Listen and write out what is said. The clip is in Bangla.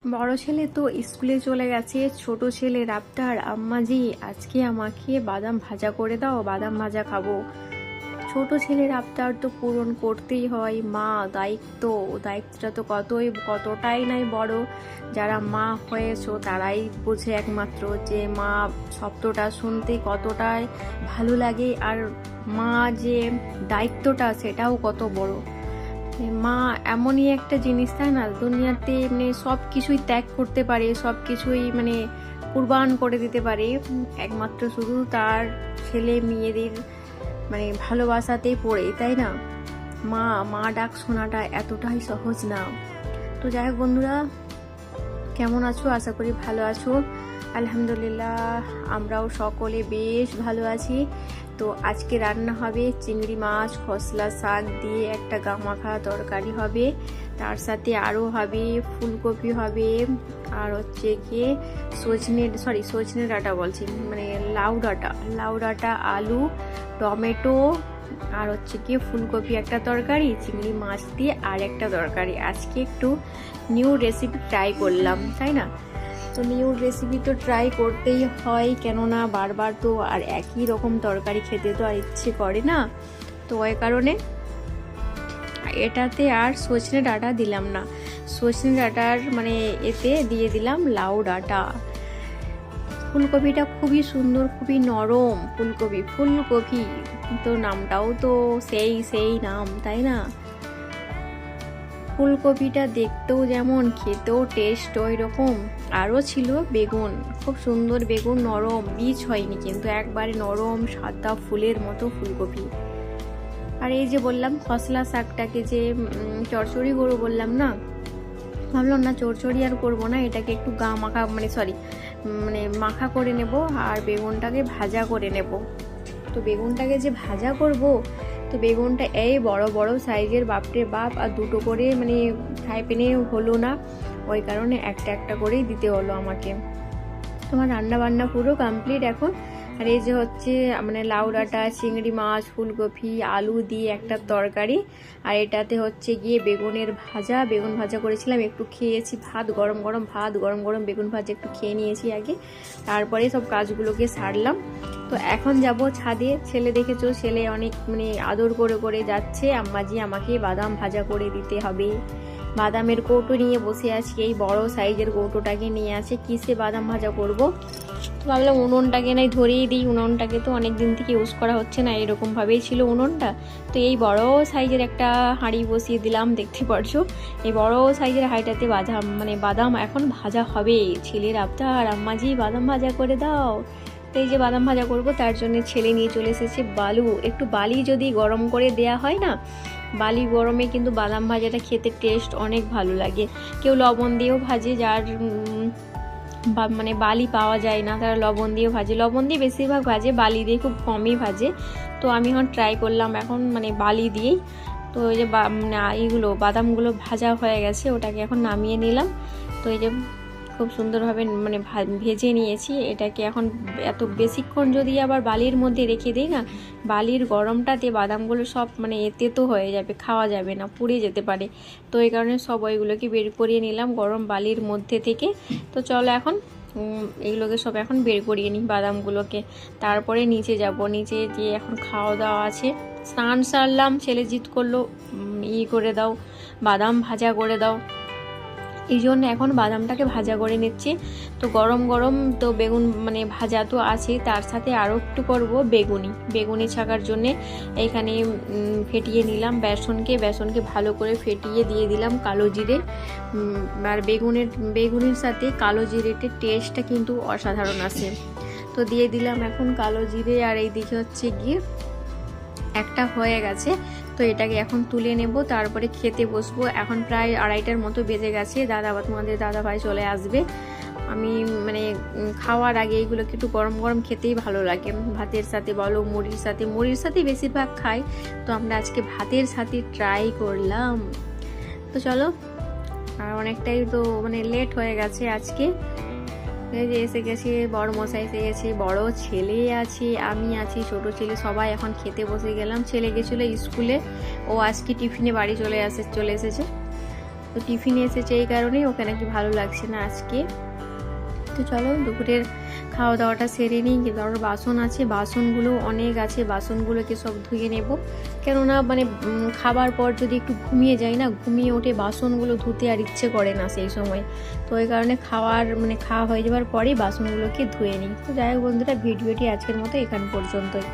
বড় ছেলে তো স্কুলে চলে গেছে, ছোট ছেলে রাপ্তার আম্মাজি আজকে আমাকে বাদাম ভাজা করে দাও, বাদাম ভাজা খাবো। ছোট ছেলের আবদার তো পূরণ করতেই হয়, মা দায়িত্ব, দায়িত্বটা তো কতটাই নাই বড়। যারা মা হয়েছো তারাই বোঝে একমাত্র যে মা শব্দটা শুনতে কতটাই ভালো লাগে, আর মা যে দায়িত্বটা সেটাও কত বড়। মা এমনই একটা জিনিস, তাই না, দুনিয়াতে মানে সব কিছুই ত্যাগ করতে পারে, সব কিছুই মানে কুরবান করে দিতে পারে, একমাত্র শুধু তার ছেলে মেয়েদের মানে ভালোবাসাতেই পড়ে, তাই না। মা মা ডাক শোনাটা এতটাই সহজ না। তো যাই হোক বন্ধুরা, কেমন আছো? আশা করি ভালো আছো। আলহামদুলিল্লাহ আমরাও সকলে বেশ ভালো আছি। তো আজকে রান্না হবে চিংড়ি মাছ খসলা শাক দিয়ে একটা গামাখা তরকারি হবে, তার সাথে আরও হবে ফুলকপি হবে, আর হচ্ছে গিয়ে সজনে ডাঁটা বলছি, মানে লাউ ডাঁটা, আলু, টমেটো, আর হচ্ছে গিয়ে ফুলকপি একটা তরকারি, চিংড়ি মাছ দিয়ে আর একটা তরকারি। আজকে একটু নিউ রেসিপি ট্রাই করলাম, তাই না। তো নিউ রেসিপি তো ট্রাই করতেই হয়, কেননা বারবার তো আর একই রকম তরকারি খেতে তো আর ইচ্ছে করে না। তো ওই কারণে এটাতে আর সজনে ডাঁটা দিলাম না, সজনে ডাঁটার মানে এতে দিয়ে দিলাম লাউ ডাঁটা। ফুলকপিটা খুবই সুন্দর, খুবই নরম ফুলকপি তো নামটাও তো সেই নাম, তাই না। ফুলকপিটা দেখতেও যেমন, খেতেও টেস্ট ওই রকম। আরও ছিল বেগুন, খুব সুন্দর বেগুন, নরম, বীজ হয়নি কিন্তু একবারে নরম সাদা ফুলের মতো ফুলকপি। আর এই যে বললাম খসলা শাকটাকে যে চচ্চড়ি করবো বললাম না, ভাবলাম না চচ্চড়ি আর করবো না, এটাকে একটু মানে মাখা করে নেব, আর বেগুনটাকে ভাজা করে নেব। তো বেগুনটাকে যে ভাজা করব, তো বেগুনটা এই বড় বড় সাইজের বাপরে বাপ, আর দুটো করে মানে ফ্রাই প্যানে হলো না, ওই কারণে একটা একটা করেই দিতে হলো আমাকে। তোমার রান্না বান্না পুরো কমপ্লিট এখন। আর এই যে হচ্ছে মানে লাউ ডাঁটা, চিংড়ি মাছ, ফুলকপি, আলু দিয়ে একটা তরকারি, আর এটাতে হচ্ছে গিয়ে বেগুন ভাজা করেছিলাম, একটু খেয়েছি, গরম গরম বেগুন ভাজা একটু খেয়ে নিয়েছি আগে, তারপরে সব কাজগুলোকে সারলাম। তো এখন যাব ছাদে, ছেলে দেখেছো, ছেলে অনেক মানে আদর করে করে যাচ্ছে, আম্মাজি আমাকে বাদাম ভাজা করে দিতে হবে। বাদামের কৌটো নিয়ে বসে আছি, এই বড় সাইজের কৌটোটাকে নিয়ে আছে, কিসে বাদাম ভাজা করব। তো ভাবলাম উনুনটাকে নাই ধরিয়ে দিই, উনুনটাকে তো অনেক দিন থেকে ইউজ করা হচ্ছে না, এরকমভাবেই ছিল উনুনটা। তো এই বড় সাইজের একটা হাঁড়ি বসিয়ে দিলাম, দেখতে পারছো এই বড় সাইজের হাঁড়িটাতে বাদাম এখন ভাজা হবে। ছেলের আবদার, আম্মাজি বাদাম ভাজা করে দাও। তো এই যে বাদাম ভাজা করব, তার জন্য ছেলে নিয়ে চলে এসেছে একটু বালি যদি গরম করে দেয়া হয় না, বালি গরমে কিন্তু বাদাম ভাজাটা খেতে টেস্ট অনেক ভালো লাগে। কেউ লবণ দিয়েও ভাজে, যার মানে বালি পাওয়া যায় না তারা লবণ দিয়েও ভাজে, লবণ দিয়ে বেশিরভাগ ভাজে, বালি দিয়ে খুব কমই ভাজে। তো আমি এখন ট্রাই করলাম এখন মানে বালি দিয়েই। তো এই যে এইগুলো বাদামগুলো ভাজা হয়ে গেছে, ওটাকে এখন নামিয়ে নিলাম। তো এই যে খুব সুন্দরভাবে মানে ভেজে নিয়েছি এটাকে। এখন এত বেশিক্ষণ যদি আবার বালির মধ্যে রেখে দিই না, বালির গরমটাতে বাদামগুলো সব মানে তেতো হয়ে যাবে, খাওয়া যাবে না, পুড়ে যেতে পারে। তো এই কারণে সব ওইগুলোকে বের করিয়ে নিলাম গরম বালির মধ্যে থেকে। তো চলো এখন এইগুলোকে সব এখন বের করিয়ে নিই বাদামগুলোকে, তারপরে নিচে যাব। নিচে গিয়ে এখন খাওয়া দাওয়া আছে, স্নান সারলাম, ছেলে জিদ করলো করে দাও, বাদাম ভাজা করে দাও, এই জন্য এখন বাদামটাকে ভাজা করে নিচ্ছি। তো গরম গরম তো বেগুন মানে ভাজা তো আছে, তার সাথে আরও একটু করব বেগুনি ছাকার জন্যে এইখানে ফেটিয়ে নিলাম বেসনকে ভালো করে ফেটিয়ে দিয়ে দিলাম কালো জিরে। আর বেগুনের সাথে কালো জিরেটির টেস্টটা কিন্তু অসাধারণ আসে। তো দিয়ে দিলাম এখন কালো জিরে, আর এই দিকে হচ্ছে গিয়ে একটা হয়ে গেছে। তো এটাকে এখন তুলে নেব, তারপরে খেতে বসবো। এখন প্রায় 2:30টার মতো বেজে গেছে, তোমাদের দাদা ভাই চলে আসবে। আমি মানে খাওয়ার আগে এইগুলোকে একটু গরম গরম খেতেই ভালো লাগে, ভাতের সাথে বলো, মুড়ির সাথে বেশিরভাগ খাই। তো আমরা আজকে ভাতের সাথে ট্রাই করলাম। তো চলো, আর অনেকটাই তো মানে লেট হয়ে গেছে আজকে। এই যে এসে গেছে বড় মশাই, এসে গেছে, বড় ছেলে আছে, আমি আছি, ছোট ছেলে, সবাই এখন খেতে বসে গেলাম। ছেলে গেছিলো স্কুলে, ও আজকে টিফিনে বাড়ি চলে এসেছে। তো টিফিন এসেছে এই কারণেই ওকে নাকি ভালো লাগছে না আজকে। তো চলো দুপুরের খাওয়া দাওয়াটা সেরে নিই। তারপর বাসন আছে, বাসনগুলো অনেক আছে, বাসনগুলোকে সব ধুয়ে নেব। কেননা মানে খাবার পর যদি একটু ঘুমিয়ে যাই না, ঘুমিয়ে উঠে বাসনগুলো ধুতে আর ইচ্ছে করে না সেই সময়। তো ওই কারণে খাওয়া হয়ে যাওয়ার পরেই বাসনগুলোকে ধুয়ে নিই। তো যাই হোক বন্ধুরা, ভিডিওটি আজকের মতো এখান পর্যন্তই।